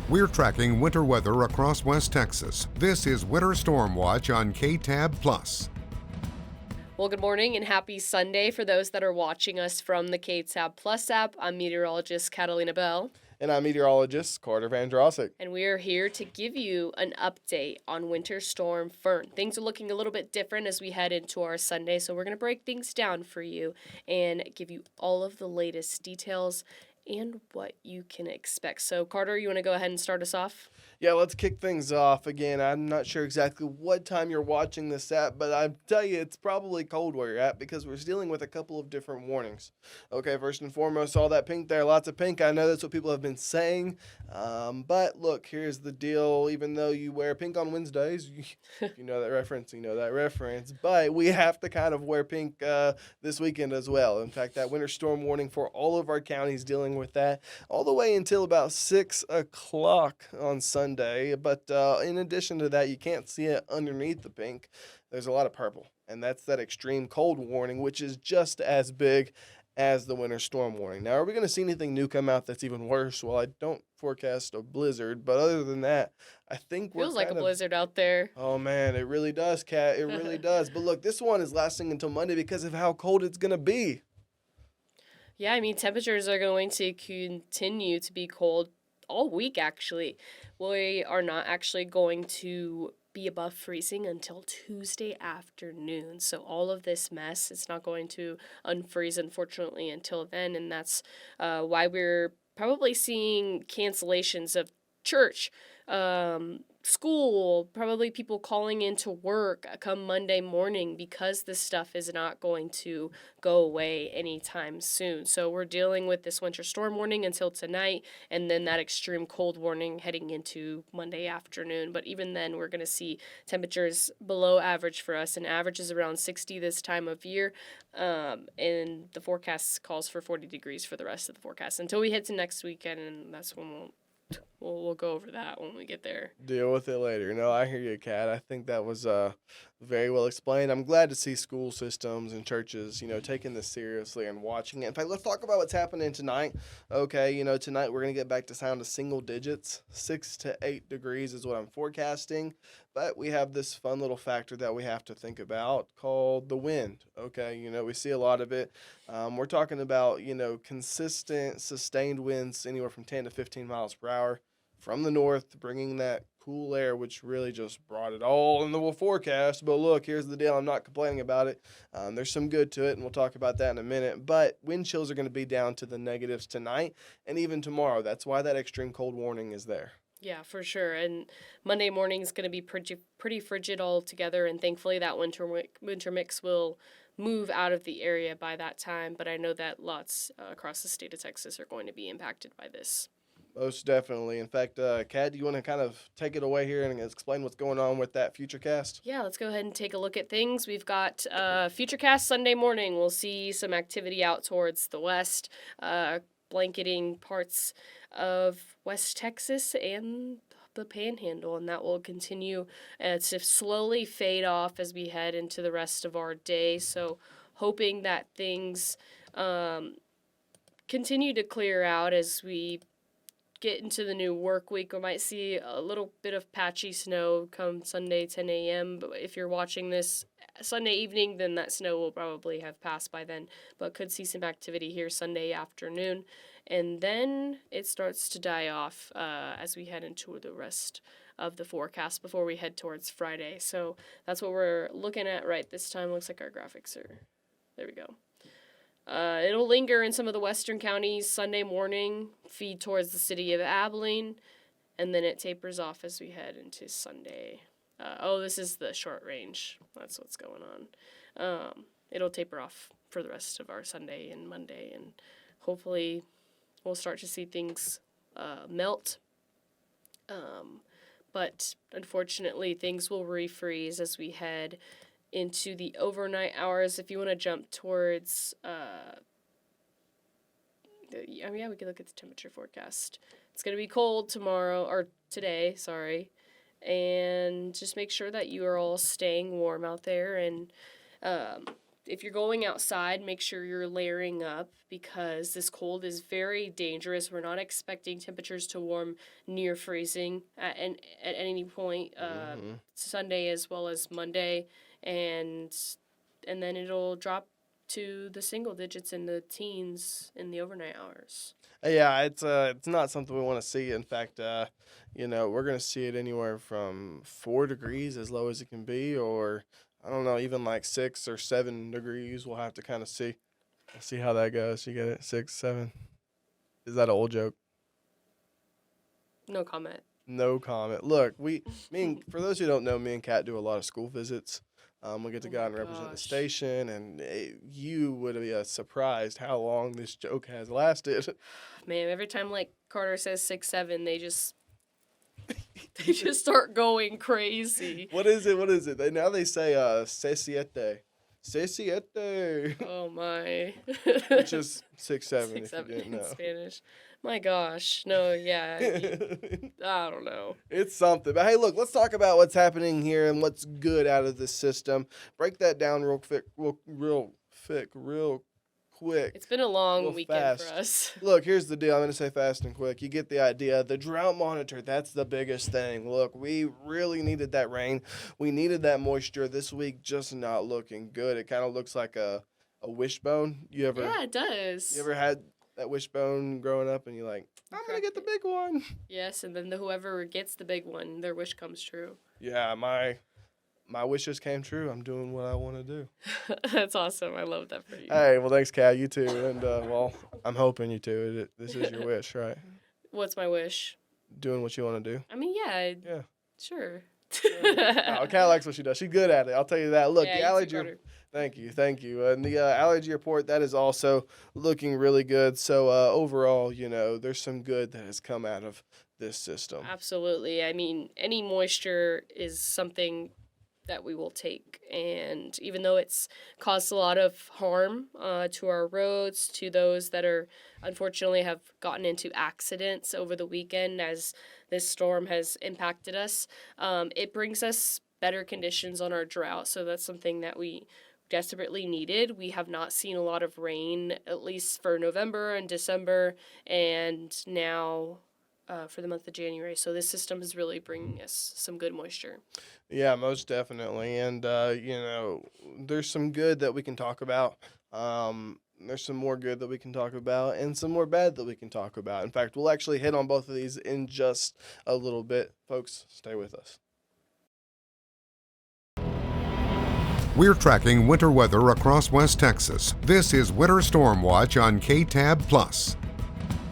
We're tracking winter weather across West Texas. This is Winter Storm Watch on KTAB Plus. Well, good morning and happy Sunday for those that are watching us from the KTAB Plus app. I'm meteorologist Catalina Bell. And I'm meteorologist Carter Van Drossik. And we are here to give you an update on Winter Storm Fern. Things are looking a little bit different as we head into our Sunday, so we're going to break things down for you and give you all of the latest details and what you can expect. So, Carter, you want to go ahead and start us off? Yeah, let's kick things off. Again, I'm not sure exactly what time you're watching this at, but I tell you, it's probably cold where you're at because we're dealing with a couple of different warnings. Okay, first and foremost, all that pink there, lots of pink. I know that's what people have been saying, but look, here's the deal. Even though you wear pink on Wednesdays, you know that reference, but we have to kind of wear pink this weekend as well. In fact, that winter storm warning for all of our counties dealing with that all the way until about 6 o'clock on Sunday. But in addition to that, you can't see it underneath the pink. There's a lot of purple, and that's that extreme cold warning, which is just as big as the winter storm warning. Now, are we going to see anything new come out that's even worse? Well, I don't forecast a blizzard, but other than that, I think feels like a blizzard out there. Oh, man, it really does, Kat. It really does. But look, this one is lasting until Monday because of how cold it's going to be. Yeah, I mean, temperatures are going to continue to be cold all week, actually. We are not actually going to be above freezing until Tuesday afternoon. So all of this mess, it's not going to unfreeze, unfortunately, until then. And that's why we're probably seeing cancellations of church, school, probably people calling into work come Monday morning because this stuff is not going to go away anytime soon. So we're dealing with this winter storm warning until tonight, and then that extreme cold warning heading into Monday afternoon. But even then, we're going to see temperatures below average for us, and average is around 60 this time of year. And the forecast calls for 40 degrees for the rest of the forecast until we hit to next weekend, and that's when we'll go over that when we get there. Deal with it later. No, I hear you, Kat. I think that was very well explained. I'm glad to see school systems and churches, taking this seriously and watching it. In fact, let's talk about what's happening tonight. Okay, tonight we're going to get back to sound of single digits. 6 to 8 degrees is what I'm forecasting. But we have this fun little factor that we have to think about called the wind. Okay, we see a lot of it. We're talking about, consistent, sustained winds anywhere from 10 to 15 miles per hour from the north, bringing that cool air, which really just brought it all in the forecast. But look, here's the deal. I'm not complaining about it. There's some good to it, and we'll talk about that in a minute. But wind chills are going to be down to the negatives tonight and even tomorrow. That's why that extreme cold warning is there. Yeah, for sure. And Monday morning is going to be pretty frigid altogether, and thankfully that winter mix will move out of the area by that time. But I know that lots across the state of Texas are going to be impacted by this. Most definitely. In fact, Kat, do you want to kind of take it away here and explain what's going on with that Futurecast? Yeah, let's go ahead and take a look at things. We've got Futurecast Sunday morning. We'll see some activity out towards the west, blanketing parts of West Texas and the Panhandle, and that will continue to slowly fade off as we head into the rest of our day. So hoping that things continue to clear out as we get into the new work week. We might see a little bit of patchy snow come Sunday 10 a.m. But if you're watching this Sunday evening, then that snow will probably have passed by then. But could see some activity here Sunday afternoon. And then it starts to die off as we head into the rest of the forecast before we head towards Friday. So that's what we're looking at right this time. Looks like our graphics are... There we go. It'll linger in some of the western counties Sunday morning, feed towards the city of Abilene, and then it tapers off as we head into Sunday. This is the short range. That's what's going on. It'll taper off for the rest of our Sunday and Monday, and hopefully we'll start to see things melt. But unfortunately, things will refreeze as we head into the overnight hours. If you want to jump towards, we could look at the temperature forecast. It's going to be cold today, and just make sure that you are all staying warm out there. And if you're going outside, make sure you're layering up because this cold is very dangerous. We're not expecting temperatures to warm near freezing at any point Sunday as well as Monday, and then it'll drop to the single digits in the teens in the overnight hours. Yeah, it's not something we want to see. In fact, we're gonna see it anywhere from 4 degrees as low as it can be, or I don't know, even like 6 or 7 degrees. We'll have to kind of see how that goes. You get it? 6, 7. Is that an old joke? No comment. No comment. Look, for those who don't know, me and Kat do a lot of school visits. We get to go out and represent the gosh. station, and you would be surprised how long this joke has lasted. Man, every time like Carter says 6, 7, they just start going crazy. What is it? They say "se siete." "Se siete," Oh my. which is 6, 7, 6, if 7 you didn't in know. Spanish. My gosh. No, yeah. I don't know. It's something. But hey, look, let's talk about what's happening here and what's good out of this system. Break that down real quick. It's been a long Real weekend fast. for us. Look, here's the deal. I'm going to say fast and quick. You get the idea. The drought monitor, that's the biggest thing. Look, we really needed that rain. We needed that moisture. This week just not looking good. It kind of looks like a wishbone. Yeah, it does. You ever had that wishbone growing up and you're like, I'm going to get the big one? Yes, and then whoever gets the big one, their wish comes true. Yeah, my wishes came true. I'm doing what I want to do. That's awesome. I love that for you. Hey, well, thanks, Cal. You too. And, I'm hoping you too. This is your wish, right? What's my wish? Doing what you want to do. I mean, yeah. Yeah. Sure. Oh, Cal likes what she does. She's good at it. I'll tell you that. Look, Yeah, the you too, allergy. Carter. Thank you. And the allergy report, that is also looking really good. So overall, there's some good that has come out of this system. Absolutely. I mean, any moisture is something that we will take. And even though it's caused a lot of harm to our roads, to those that are unfortunately have gotten into accidents over the weekend as this storm has impacted us, it brings us better conditions on our drought. So that's something that we desperately needed. We have not seen a lot of rain, at least for November and December, and now for the month of January. So this system is really bringing us some good moisture. Yeah, most definitely. And, there's some good that we can talk about. There's some more good that we can talk about and some more bad that we can talk about. In fact, we'll actually hit on both of these in just a little bit. Folks, stay with us. We're tracking winter weather across West Texas. This is Winter Storm Watch on KTAB Plus.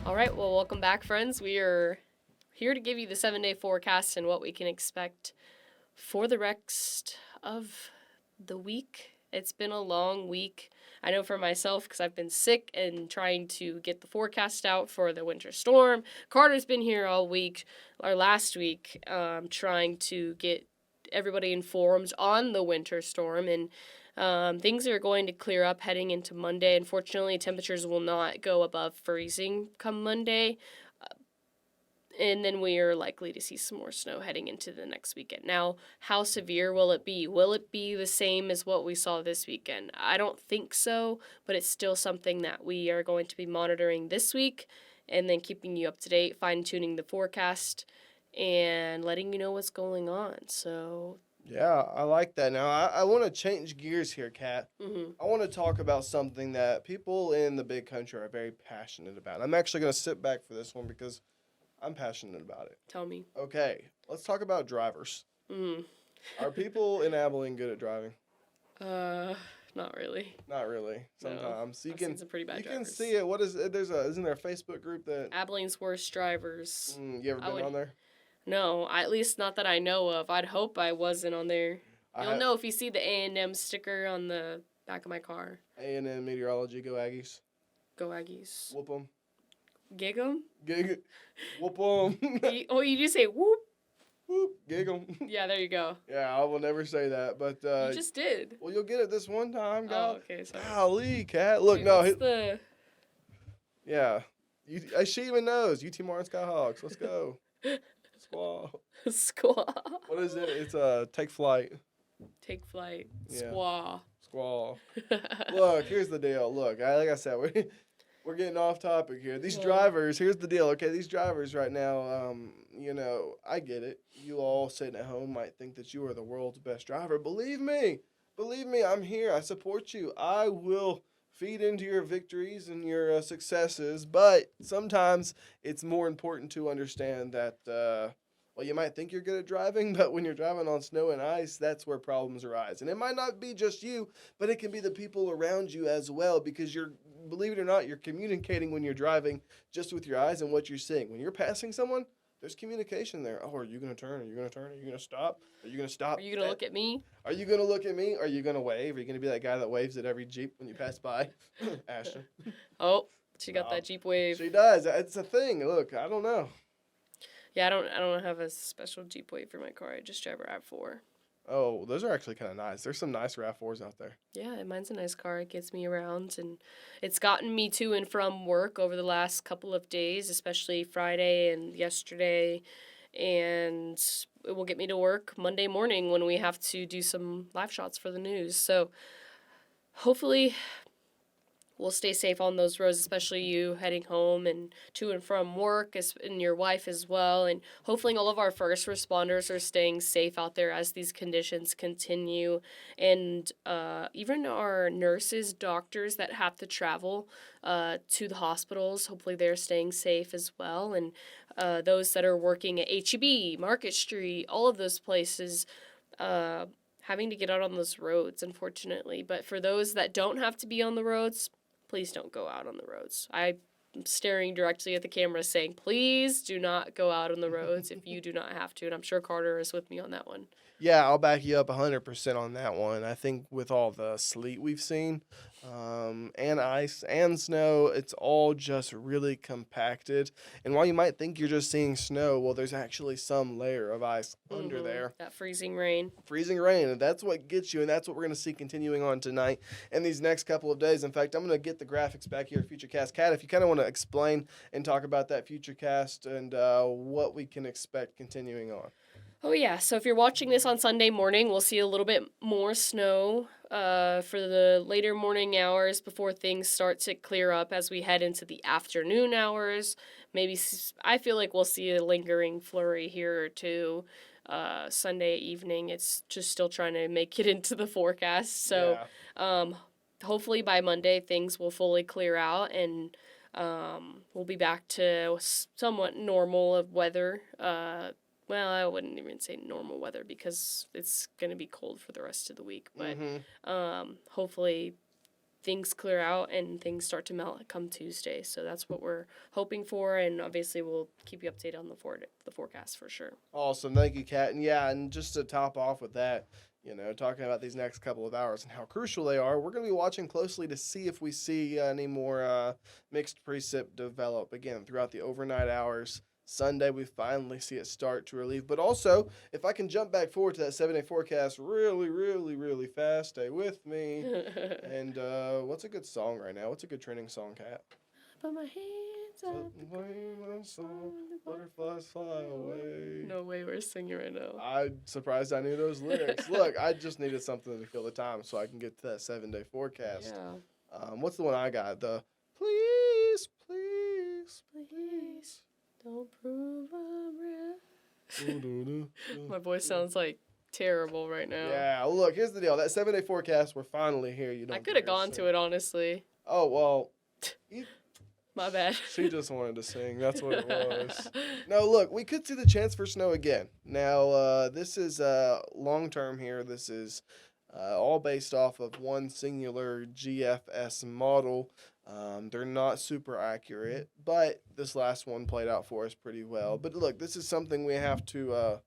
All right, well, welcome back, friends. We are here to give you the 7-day forecast and what we can expect for the rest of the week. It's been a long week. I know for myself because I've been sick and trying to get the forecast out for the winter storm. Carter's been here all week, or last week, trying to get everybody informed on the winter storm, and things are going to clear up heading into Monday. Unfortunately, temperatures will not go above freezing come Monday, and then we are likely to see some more snow heading into the next weekend. Now, how severe will it be? Will it be the same as what we saw this weekend? I don't think so, but it's still something that we are going to be monitoring this week and then keeping you up to date, fine-tuning the forecast, and letting you know what's going on. So, Yeah, I like that. Now, I want to change gears here, Kat. mhm. I want to talk about something that people in the big country are very passionate about. I'm actually going to sit back for this one because I'm passionate about it. Tell me. Okay, let's talk about drivers. Mm. Are people in Abilene good at driving? Not really. Not really. No. Sometimes you I've can seen some pretty bad you can drivers. see it. What is it? Isn't there a Facebook group that Abilene's worst drivers. you ever I been would- on there? No, at least not that I know of. I'd hope I wasn't on there. You'll know if you see the A&M sticker on the back of my car. A&M Meteorology, go Aggies, Go Aggies. whoop 'em, Gig 'em? whoop 'em, Oh, you do say whoop? whoop, gig 'em. Yeah, there you go. Yeah, I will never say that, but You just did. well, you'll get it this one time, Oh, gal. okay, sorry. Golly, Cat. Look, Wait, no, what's the... yeah. She even knows. UT Martin Skyhawks. Let's go. Squaw. Squaw. What is it? It's take flight. Take flight. Yeah. Squaw. Squall. Look, here's the deal. Look, like I said, we're getting off topic here. These Yeah. drivers, here's the deal. Okay, these drivers right now, I get it. You all sitting at home might think that you are the world's best driver. Believe me, I'm here. I support you. I will feed into your victories and your successes. But sometimes it's more important to understand that, you might think you're good at driving, but when you're driving on snow and ice, that's where problems arise. And it might not be just you, but it can be the people around you as well, because believe it or not, you're communicating when you're driving just with your eyes and what you're seeing. When you're passing someone, there's communication there. Oh, are you going to turn? Are you going to turn? Are you going to stop? Are you going to stop? Are you going to look at me? Are you going to look at me? Are you going to wave? Are you going to be that guy that waves at every Jeep when you pass by? Ashton. Oh, she got No. that Jeep wave. She does. It's a thing. Look, I don't know. Yeah, I don't have a special Jeep wave for my car. I just drive a RAV4. Oh, those are actually kind of nice. There's some nice RAV4s out there. Yeah, and mine's a nice car. It gets me around, and it's gotten me to and from work over the last couple of days, especially Friday and yesterday. And it will get me to work Monday morning when we have to do some live shots for the news. So hopefully we'll stay safe on those roads, especially you heading home and to and from work, and your wife as well. And hopefully all of our first responders are staying safe out there as these conditions continue. And even our nurses, doctors that have to travel to the hospitals, hopefully they're staying safe as well. And those that are working at H-E-B, Market Street, all of those places, having to get out on those roads, unfortunately. But for those that don't have to be on the roads, please don't go out on the roads. I'm staring directly at the camera saying, please do not go out on the roads if you do not have to. And I'm sure Carter is with me on that one. Yeah, I'll back you up 100% on that one. I think with all the sleet we've seen, and ice and snow, it's all just really compacted. And while you might think you're just seeing snow, well, there's actually some layer of ice under there. That freezing rain. Freezing rain, and that's what gets you, and that's what we're going to see continuing on tonight and these next couple of days. In fact, I'm going to get the graphics back here at Futurecast. Kat, if you kind of want to explain and talk about that Futurecast and what we can expect continuing on. Oh, yeah. So if you're watching this on Sunday morning, we'll see a little bit more snow for the later morning hours before things start to clear up as we head into the afternoon hours. Maybe I feel like we'll see a lingering flurry here or two Sunday evening. It's just still trying to make it into the forecast. So hopefully by Monday, things will fully clear out and we'll be back to somewhat normal of weather. Well, I wouldn't even say normal weather because it's going to be cold for the rest of the week. But hopefully things clear out and things start to melt come Tuesday. So that's what we're hoping for. And obviously we'll keep you updated on the forecast for sure. Awesome. Thank you, Kat. And yeah, and just to top off with that, talking about these next couple of hours and how crucial they are, we're going to be watching closely to see if we see any more mixed precip develop again throughout the overnight hours. Sunday, we finally see it start to relieve. But also, if I can jump back forward to that 7-day forecast really, really, really fast, stay with me. And what's a good song right now? What's a good trending song, Kat? Put my hands up. Butterflies fly away. No way we're singing right now. I'm surprised I knew those lyrics. Look, I just needed something to fill the time so I can get to that 7-day forecast. Yeah. What's the one I got? The please, please, Please don't prove I'm real. please. My voice sounds like terrible right now. Yeah, look, here's the deal. That 7-day forecast, we're finally here. I could have gone to it, honestly. Oh, well, My bad. she just wanted to sing. That's what it was. No, look, we could see the chance for snow again. Now, this is long-term here. This is all based off of one singular GFS model. They're not super accurate, but this last one played out for us pretty well. But look, this is something we have to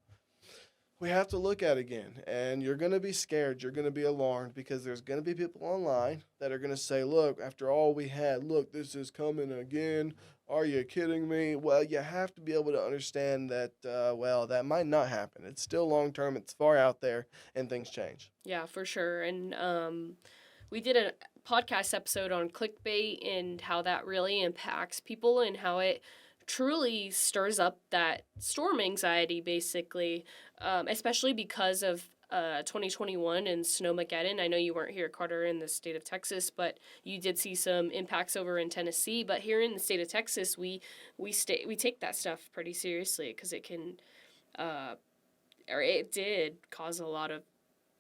look at again, and you're going to be scared. You're going to be alarmed because there's going to be people online that are going to say, look, after all we had, look, this is coming again. Are you kidding me? Well, you have to be able to understand that, that might not happen. It's still long-term. It's far out there, and things change. Yeah, for sure. And we did a podcast episode on clickbait and how that really impacts people and how it truly stirs up that storm anxiety, basically, especially because of 2021 and Snowmageddon. I know you weren't here, Carter, in the state of Texas, but you did see some impacts over in Tennessee. But here in the state of Texas, we take that stuff pretty seriously because it can, or it did cause a lot of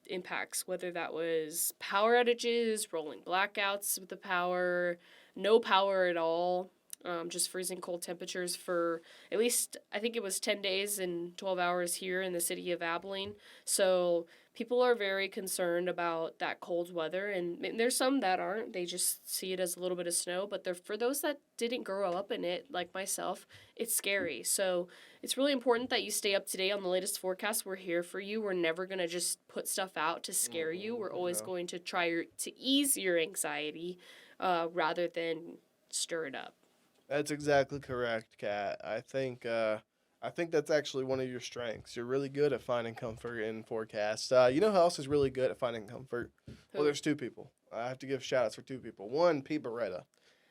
impacts, whether that was power outages, rolling blackouts with the power, no power at all. Just freezing cold temperatures for at least, I think it was 10 days and 12 hours here in the city of Abilene. So people are very concerned about that cold weather. And there's some that aren't. They just see it as a little bit of snow. But for those that didn't grow up in it, like myself, it's scary. So it's really important that you stay up to date on the latest forecast. We're here for you. We're never going to just put stuff out to scare you. We're always going to try to ease your anxiety rather than stir it up. That's exactly correct, Kat. I think that's actually one of your strengths. You're really good at finding comfort in forecasts. You know who else is really good at finding comfort? Who? Well, there's two people. I have to give shout-outs for two people. One, Pete Beretta.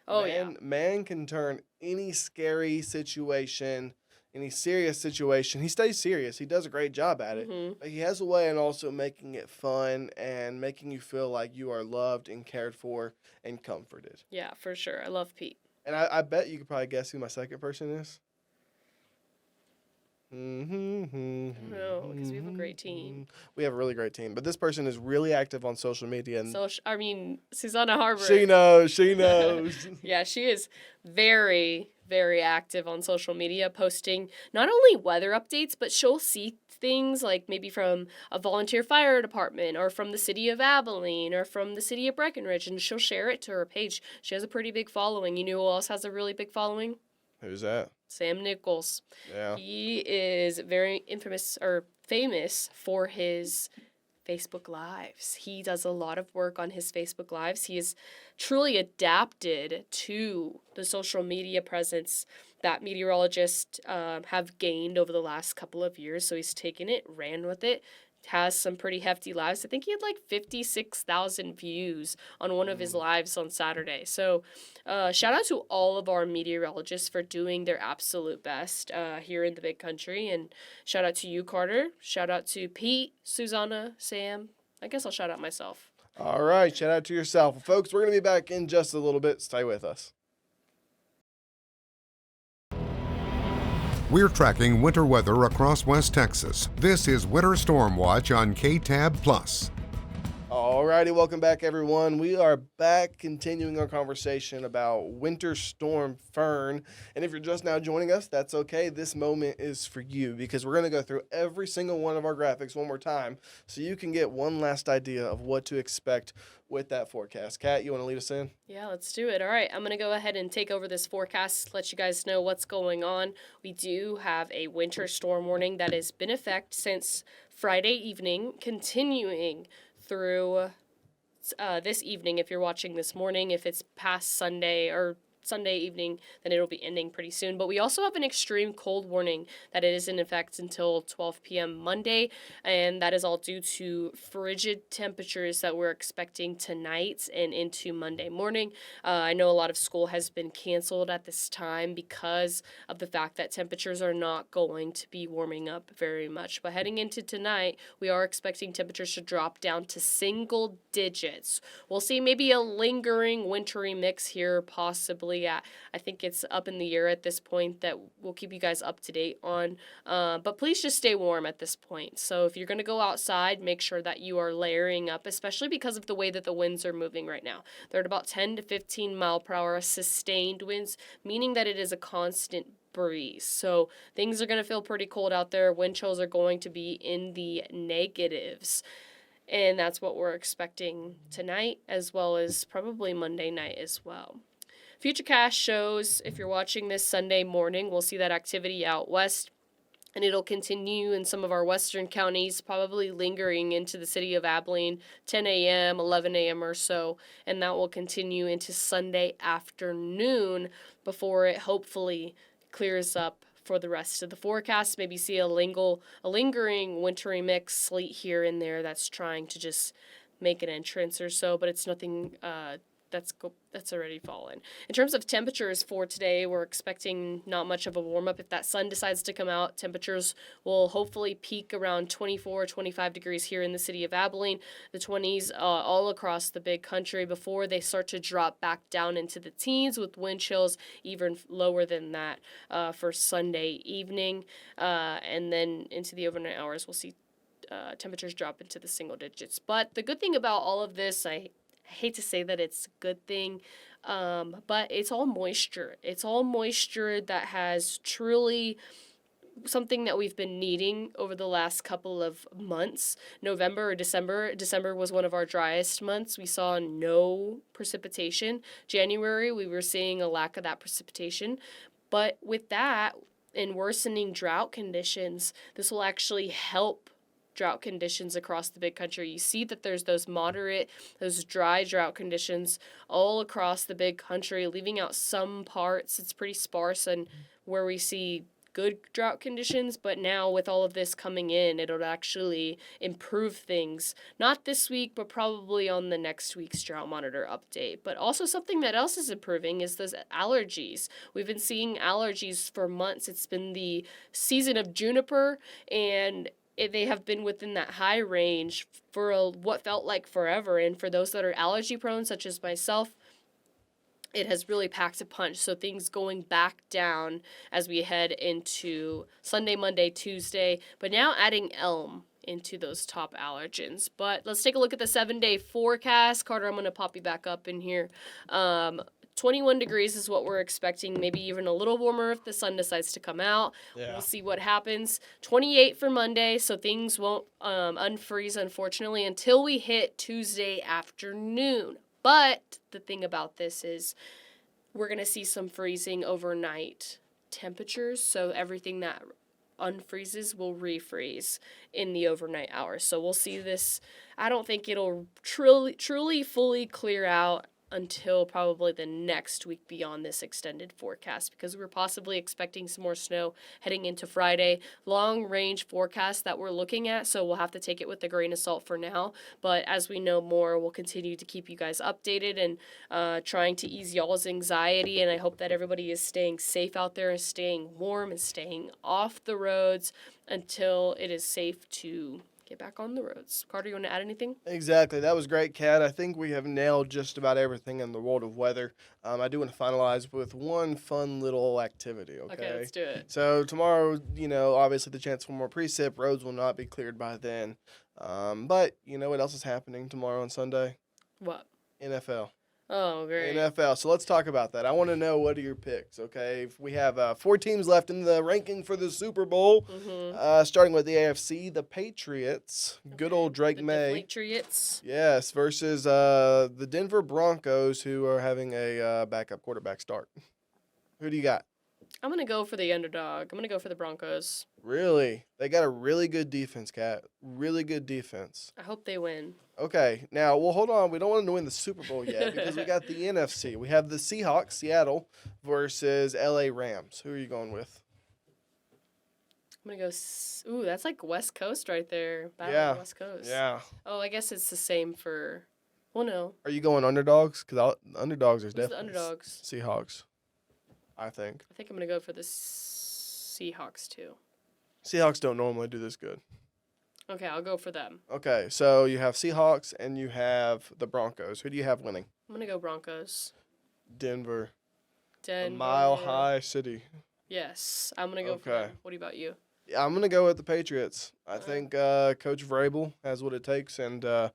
Oh, yeah. Man can turn any scary situation, any serious situation. He stays serious. He does a great job at it. Mm-hmm. But he has a way in also making it fun and making you feel like you are loved and cared for and comforted. Yeah, for sure. I love Pete. And I bet you could probably guess who my second person is. No, because we have a great team. We have a really great team. But this person is really active on social media. And So, Susanna Harbor. she knows. Yeah, she is very, very active on social media, posting not only weather updates, but she'll see things like maybe from a volunteer fire department or from the city of Abilene or from the city of Breckenridge, and she'll share it to her page. She has a pretty big following. You know who else has a really big following? Who's that? Sam Nichols. Yeah. He is very famous for his Facebook Lives. He does a lot of work on his Facebook Lives. He is truly adapted to the social media presence that meteorologists have gained over the last couple of years. So he's taken it, ran with it, has some pretty hefty lives. I think he had like 56,000 views on one of his lives on Saturday. So shout out to all of our meteorologists for doing their absolute best here in the big country. And shout out to you, Carter. Shout out to Pete, Susanna, Sam. I guess I'll shout out myself. All right. Shout out to yourself. Well, folks, we're going to be back in just a little bit. Stay with us. We're tracking winter weather across West Texas. This is Winter Storm Watch on KTAB Plus. Alrighty, welcome back, everyone. We are back continuing our conversation about Winter Storm Fern. And if you're just now joining us, that's okay. This moment is for you because we're going to go through every single one of our graphics one more time so you can get one last idea of what to expect with that forecast. Kat, you want to lead us in? Yeah, let's do it. All right, I'm going to go ahead and take over this forecast, let you guys know what's going on. We do have a winter storm warning that has been in effect since Friday evening, continuing through this evening. If you're watching this morning, if it's past Sunday or Sunday evening, then it'll be ending pretty soon. But we also have an extreme cold warning that is in effect until 12 p.m. Monday, and that is all due to frigid temperatures that we're expecting tonight and into Monday morning. I know a lot of school has been canceled at this time because of the fact that temperatures are not going to be warming up very much. But heading into tonight, we are expecting temperatures to drop down to single digits. We'll see maybe a lingering wintry mix here, possibly. I think it's up in the air at this point that we'll keep you guys up to date on. But please just stay warm at this point. So if you're going to go outside, make sure that you are layering up, especially because of the way that the winds are moving right now. They're at about 10 to 15 mile per hour sustained winds, meaning that it is a constant breeze. So things are going to feel pretty cold out there. Wind chills are going to be in the negatives. And that's what we're expecting tonight, as well as probably Monday night as well. Futurecast shows, if you're watching this Sunday morning, we'll see that activity out west, and it'll continue in some of our western counties, probably lingering into the city of Abilene, 10 a.m., 11 a.m. or so, and that will continue into Sunday afternoon before it hopefully clears up for the rest of the forecast. Maybe see a lingering wintry mix, sleet here and there that's trying to just make an entrance or so, but it's nothing that's already fallen. In terms of temperatures for today, we're expecting not much of a warm up. If that sun decides to come out, temperatures will hopefully peak around 24, 25 degrees here in the city of Abilene, the 20s all across the big country before they start to drop back down into the teens with wind chills even lower than that for Sunday evening. And then into the overnight hours, we'll see temperatures drop into the single digits. But the good thing about all of this, I hate to say that it's a good thing, but it's all moisture. It's all moisture that has truly something that we've been needing over the last couple of months. November or December was one of our driest months. We saw no precipitation. January, we were seeing a lack of that precipitation. But with that, in worsening drought conditions, this will actually help drought conditions across the big country. You see that there's those dry drought conditions all across the big country, leaving out some parts. It's pretty sparse and where we see good drought conditions, but now with all of this coming in, it'll actually improve things. Not this week, but probably on the next week's drought monitor update. But also something that else is improving is those allergies. We've been seeing allergies for months. It's been the season of juniper, and they have been within that high range for what felt like forever. And for those that are allergy prone, such as myself, it has really packed a punch. So things going back down as we head into Sunday, Monday, Tuesday, but now adding elm into those top allergens. But let's take a look at the 7-day forecast. Carter, I'm going to pop you back up in here. 21 degrees is what we're expecting, maybe even a little warmer if the sun decides to come out. Yeah. We'll see what happens. 28 for Monday, so things won't unfreeze, unfortunately, until we hit Tuesday afternoon. But the thing about this is we're going to see some freezing overnight temperatures, so everything that unfreezes will refreeze in the overnight hours. So we'll see this. I don't think it'll truly fully clear out until probably the next week beyond this extended forecast, because we're possibly expecting some more snow heading into Friday. Long range forecast that we're looking at, so we'll have to take it with a grain of salt for now. But as we know more, we'll continue to keep you guys updated and trying to ease y'all's anxiety. And I hope that everybody is staying safe out there and staying warm and staying off the roads until it is safe to get back on the roads. Carter, you want to add anything? Exactly. That was great, Kat. I think we have nailed just about everything in the world of weather. I do want to finalize with one fun little activity, okay? Okay, let's do it. So tomorrow, obviously the chance for more precip. Roads will not be cleared by then. But you know what else is happening tomorrow and Sunday? What? NFL. Oh, great. NFL. So let's talk about that. I want to know, what are your picks, okay? We have 4 teams left in the ranking for the Super Bowl. Mm-hmm. Starting with the AFC, the Patriots. Okay. Good old Drake May. The Patriots. Yes, versus the Denver Broncos, who are having a backup quarterback start. Who do you got? I'm going to go for the underdog. I'm going to go for the Broncos. Really? They got a really good defense, Kat. Really good defense. I hope they win. Okay. Now, well, hold on. We don't want them to win the Super Bowl yet because we got the NFC. We have the Seahawks, Seattle, versus LA Rams. Who are you going with? I'm going to go... Ooh, that's like West Coast right there. Battle of West Coast. Yeah. Oh, I guess it's the same for... Well, no. Are you going underdogs? Because underdogs are definitely... the underdogs? Seahawks, I think. I think I'm going to go for the Seahawks, too. Seahawks don't normally do this good. Okay, I'll go for them. Okay, so you have Seahawks and you have the Broncos. Who do you have winning? I'm going to go Broncos. Denver. A mile-high city. Yes, I'm going to go for them. What about you? Yeah, I'm going to go with the Patriots. I think Coach Vrabel has what it takes, and I'm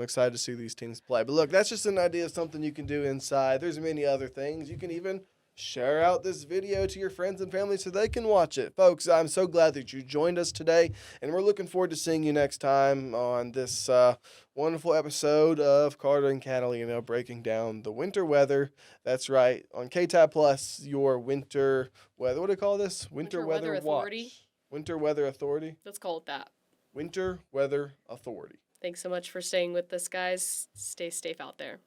excited to see these teams play. But look, that's just an idea of something you can do inside. There's many other things. You can even share out this video to your friends and family so they can watch it. Folks, I'm so glad that you joined us today, and we're looking forward to seeing you next time on this wonderful episode of Carter and Catalina breaking down the winter weather. That's right, on KTAB Plus, your winter weather. What do you call this? Winter Weather Authority. Watch. Winter Weather Authority? Let's call it that. Winter Weather Authority. Thanks so much for staying with us, guys. Stay safe out there.